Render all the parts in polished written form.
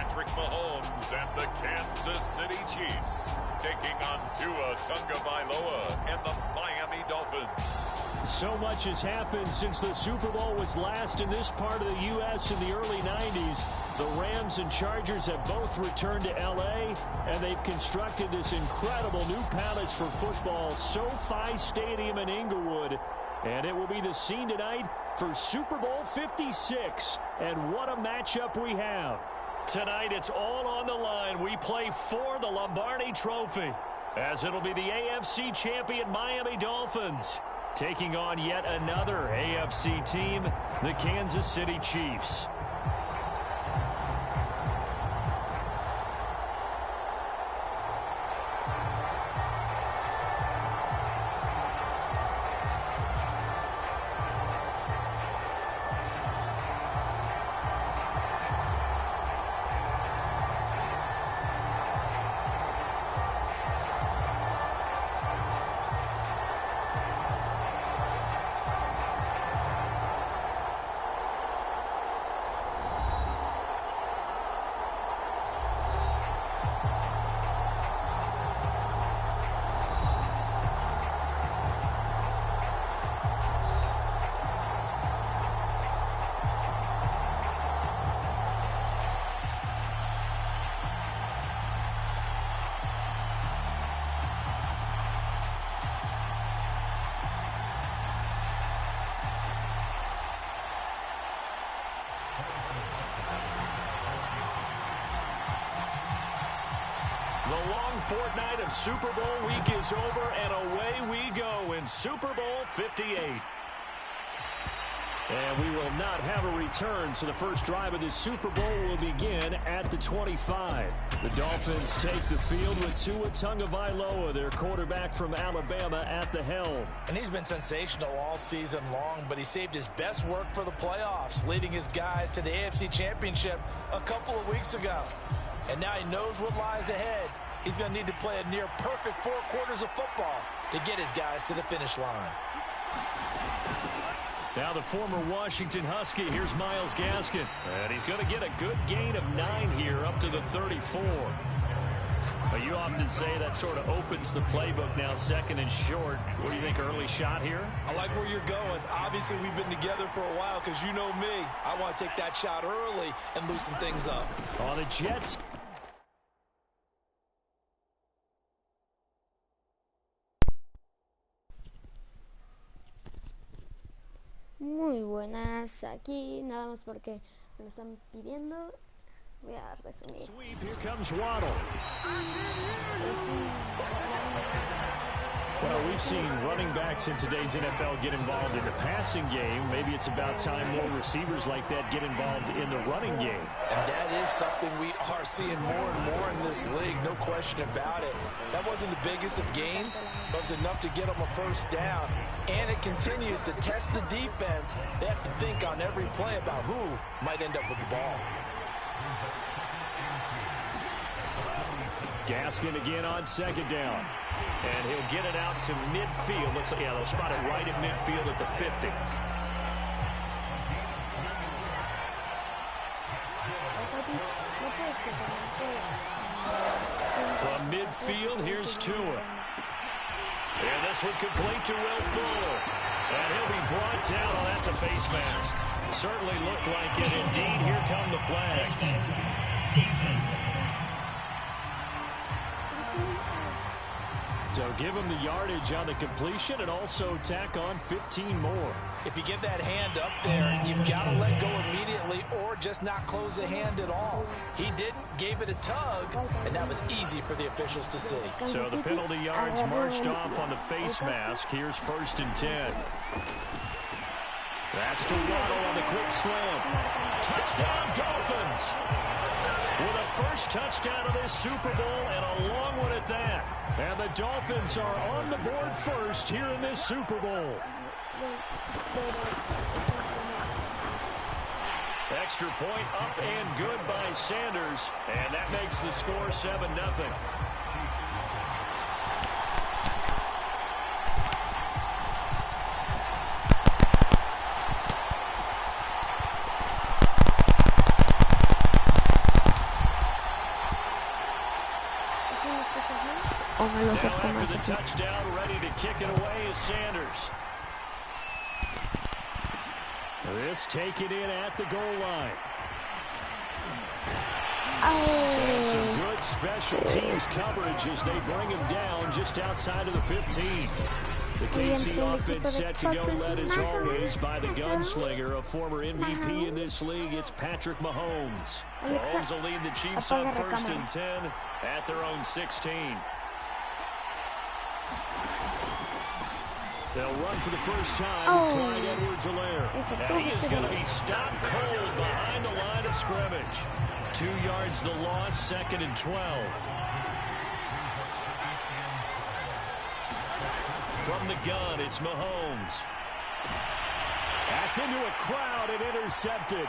Mahomes and the Kansas City Chiefs taking on Tua Tagovailoa and the Miami Dolphins. So much has happened since the Super Bowl was last in this part of the U.S. in the early 90s. The Rams and Chargers have both returned to L.A., and they've constructed this incredible new palace for football, SoFi Stadium in Inglewood. And it will be the scene tonight for Super Bowl 56. And what a matchup we have. Tonight, it's all on the line. We play for the Lombardi Trophy, as it'll be the AFC champion Miami Dolphins taking on yet another AFC team, the Kansas City Chiefs. The long fortnight of Super Bowl week is over, and away we go in Super Bowl 58. And we will not have a return, so the first drive of this Super Bowl will begin at the 25. The Dolphins take the field with Tua Tagovailoa, their quarterback from Alabama, at the helm. And he's been sensational all season long, but he saved his best work for the playoffs, leading his guys to the AFC Championship a couple of weeks ago. And now he knows what lies ahead. He's going to need to play a near-perfect 4 quarters of football to get his guys to the finish line. Now the former Washington Husky, here's Myles Gaskin. And he's going to get a good gain of 9 here up to the 34. But you often say that sort of opens the playbook now, second and short. What do you think, early shot here? I like where you're going. Obviously, we've been together for a while because you know me. I want to take that shot early and loosen things up. On the Jets. Muy buenas, aquí nada más porque me lo están pidiendo. Voy a resumir. Sweep, here comes Waddle. Well, we've seen running backs in today's NFL get involved in the passing game. Maybe it's about time more receivers like that get involved in the running game. And that is something we are seeing more and more in this league, no question about it. That wasn't the biggest of gains, but it was enough to get them a first down. And it continues to test the defense. They have to think on every play about who might end up with the ball. Gaskin again on second down. And he'll get it out to midfield. Looks like, yeah, they'll spot it right at midfield at the 50. From midfield, here's Tua. And this one complete to Will Fuller. And he'll be brought down. Oh, that's a face mask. Certainly looked like it. Indeed, here come the flags. So give him the yardage on the completion and also tack on 15 more. If you get that hand up there, you've got to let go immediately or just not close the hand at all. He didn't, gave it a tug, and that was easy for the officials to see. So the penalty yards marched off on the face mask. Here's 1st and 10. That's to Waddle on the quick slam. Touchdown, Dolphins! With a first touchdown of this Super Bowl and a long one at that. And the Dolphins are on the board first here in this Super Bowl. Extra point up and good by Sanders. And that makes the score 7-0. unos pocos más o me lo saco Now after más the así. touchdown, ready to kick it away is Sanders. This taken in at the goal line. And some good special teams coverage as they bring him down just outside of the 15. The KC offense set to go, led as always by the gunslinger, a former MVP in this league. It's Patrick Mahomes. Mahomes will lead the Chiefs on 1st and 10 at their own 16. They'll run for the first time. Clyde Edwards-Helaire. Now he is going to be stopped cold behind the line of scrimmage. 2 yards the loss, 2nd and 12. From the gun, it's Mahomes. That's into a crowd and intercepted.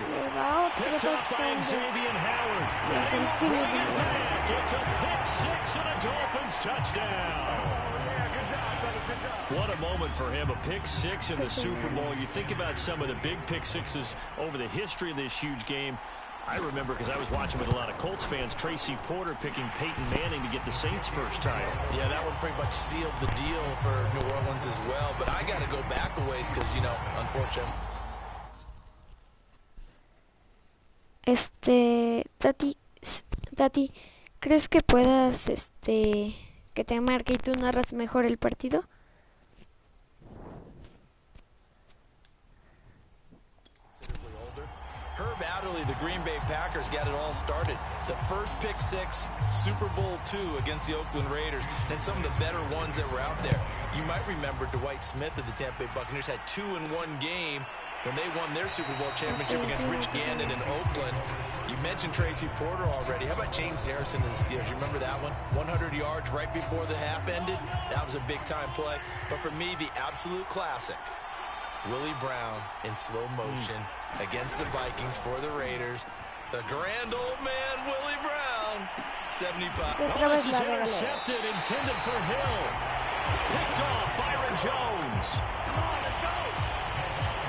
Picked up by Xavier Howard. And he'll bring it back. It's a pick six and a Dolphins touchdown. What a moment for him, a pick six in the Super Bowl. You think about some of the big pick sixes over the history of this huge game. I remember, because I was watching with a lot of Colts fans, Tracy Porter picking Peyton Manning to get the Saints' first title. Yeah, that one pretty much sealed the deal for New Orleans as well. But I got to go back a ways because, you know, unfortunately. Tati, ¿crees que puedas, que te marque y tú narras mejor el partido? Herb Adderley, the Green Bay Packers, got it all started. The first pick six, Super Bowl II against the Oakland Raiders, and some of the better ones that were out there. You might remember Dwight Smith of the Tampa Bay Buccaneers had 2 in one game when they won their Super Bowl championship against Rich Gannon in Oakland. You mentioned Tracy Porter already. How about James Harrison of the Steelers? You remember that one? 100 yards right before the half ended. That was a big-time play. But for me, the absolute classic, Willie Brown in slow motion against the Vikings for the Raiders. The grand old man, Willie Brown. 75. Oh, this is intercepted, intended for Hill. Picked off Byron Jones. Come on, let's go.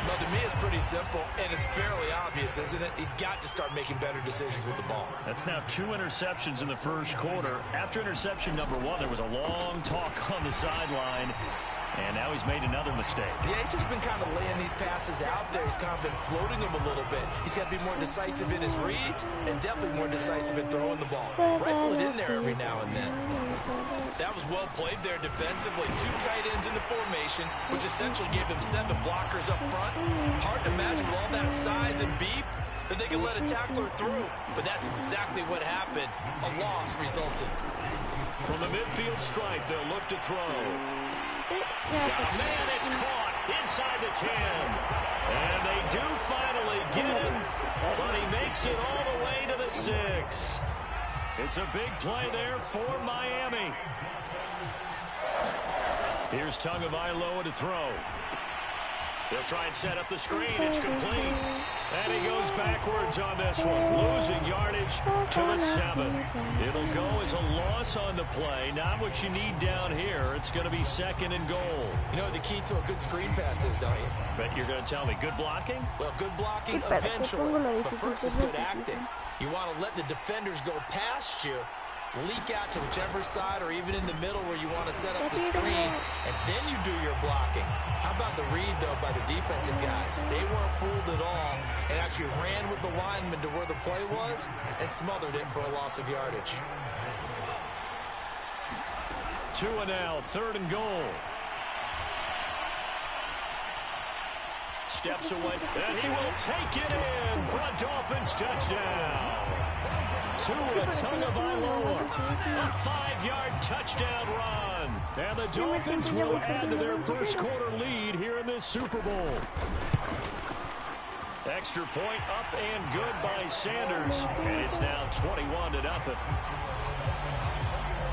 Well, to me, it's pretty simple, and it's fairly obvious, isn't it? He's got to start making better decisions with the ball. That's now 2 interceptions in the first quarter. After interception number 1, there was a long talk on the sideline. And now he's made another mistake. Yeah, he's just been kind of laying these passes out there. He's kind of been floating them a little bit. He's got to be more decisive in his reads and definitely more decisive in throwing the ball. Rifle it in there every now and then. That was well played there defensively. 2 tight ends in the formation, which essentially gave them 7 blockers up front. Hard to imagine with all that size and beef that they could let a tackler through. But that's exactly what happened. A loss resulted. From the midfield stripe, they'll look to throw. Oh, man, it's caught inside the 10. And they do finally get him, but he makes it all the way to the 6. It's a big play there for Miami. Here's Tagovailoa to throw. They'll try and set up the screen. It's complete. And he goes backwards on this one, losing yardage to the 7. It'll go as a loss on the play. Not what you need down here. It's going to be 2nd and goal. You know what the key to a good screen pass is, don't you? But you're going to tell me good blocking? Well, good blocking eventually. But first is good acting. You want to let the defenders go past you, leak out to whichever side or even in the middle where you want to set up the screen, and then you do your blocking. How about the read, though, by the defensive guys? They weren't fooled at all and actually ran with the lineman to where the play was and smothered it for a loss of yardage. 2 and now, 3rd and goal. Steps away, and he will take it in for a Dolphins touchdown. Tua Tagovailoa, a 5-yard touchdown run. And the Dolphins will add to their first quarter lead here in this Super Bowl. Extra point up and good by Sanders. And it's now 21-0.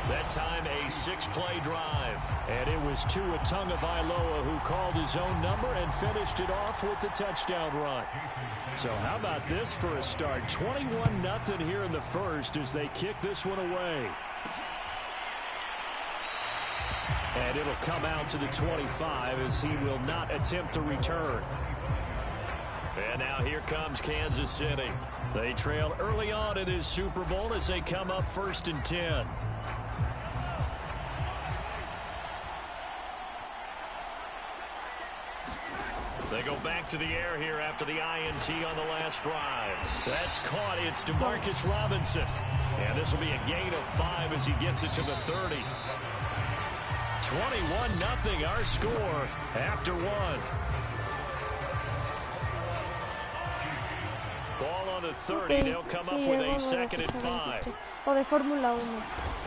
That time a 6-play drive. And it was Tua Tagovailoa who called his own number and finished it off with the touchdown run. So how about this for a start? 21-0 here in the first as they kick this one away. And it'll come out to the 25 as he will not attempt to return. And now here comes Kansas City. They trail early on in this Super Bowl as they come up 1st and 10. They go back to the air here after the INT on the last drive. That's caught. It's DeMarcus Robinson. And this will be a gain of 5 as he gets it to the 30. 21-0 our score after 1. Ball on the 30. They'll come up with a second and 5. O de Fórmula 1.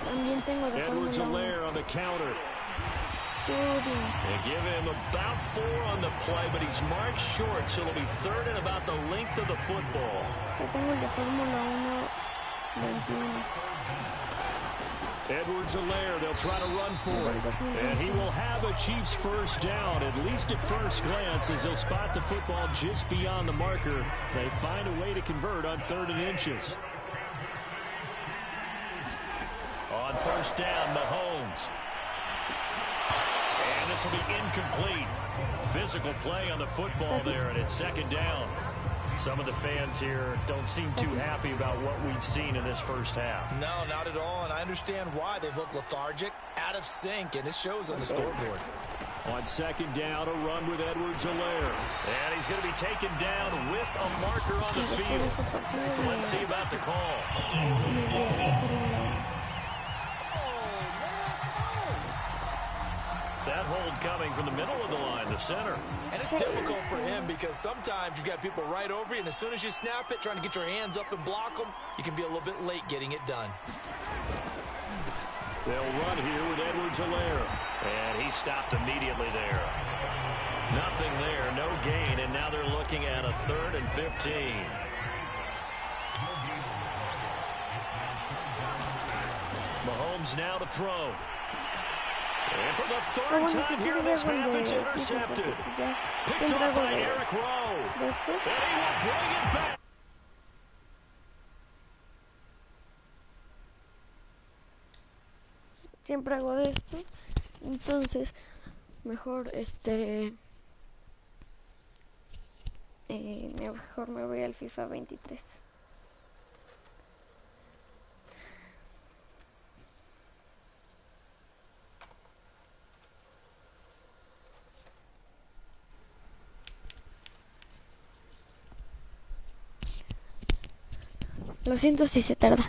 También tengo de Edwards Fórmula 1. Alaire on the counter. They give him about 4 on the play, but he's marked short, so it'll be 3rd and about the length of the football. Yo tengo el de Fórmula 1 21. Edwards Alaire, they'll try to run for it. And he will have a Chiefs first down, at least at first glance, as he'll spot the football just beyond the marker. They find a way to convert on 3rd and inches. On first down, Mahomes. And this will be incomplete. Physical play on the football there, and it's 2nd down. Some of the fans here don't seem too happy about what we've seen in this first half. No, not at all, and I understand why. They've looked lethargic, out of sync, and it shows on the scoreboard. On 2nd down, a run with Edwards Alaire. And he's going to be taken down with a marker on the field. So let's see about the call. That hold coming from the middle of the line, the center. And it's difficult for him because sometimes you've got people right over you, and as soon as you snap it, trying to get your hands up and block them, you can be a little bit late getting it done. They'll run here with Edwards Alaire. And he stopped immediately there. Nothing there, no gain, and now they're looking at a 3rd and 15. Mahomes now to throw. And for the 3rd time here in this half, it's intercepted. Picked up by Eric Rowe. And he will bring it back. Siempre hago de estos. Entonces, mejor mejor me voy al FIFA 23. Lo siento si se tarda.